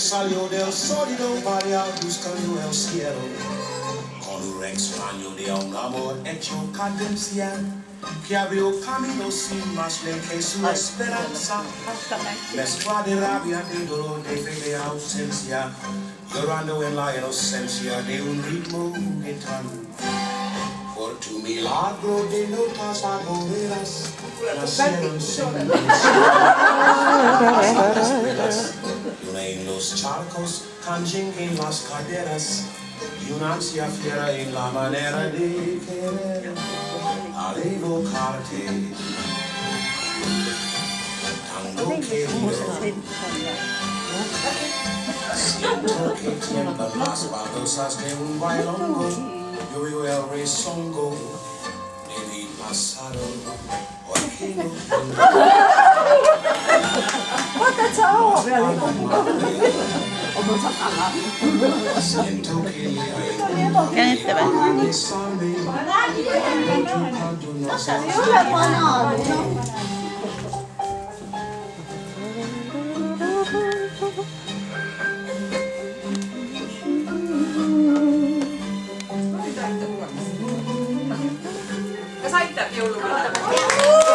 Salió del sólido María buscando el cielo con un extraño de un amor hecho cadencia que abrió camino sin más ley que su esperanza. Mezcla de rabia, de dolor, de fe, de ausencia, llorando en la inocencia de un ritmo gitano. Por tu milagro de notas agoreras nacieron una en los charcos, canjen en las caderas y una ansia fiera en la manera de querer. Al evocarte, tanto querido, siento que tiemblan las baldosas de un bailongo. Yo oigo el rezongo de mi pasado. Porque no siento que Sai, joulukirja.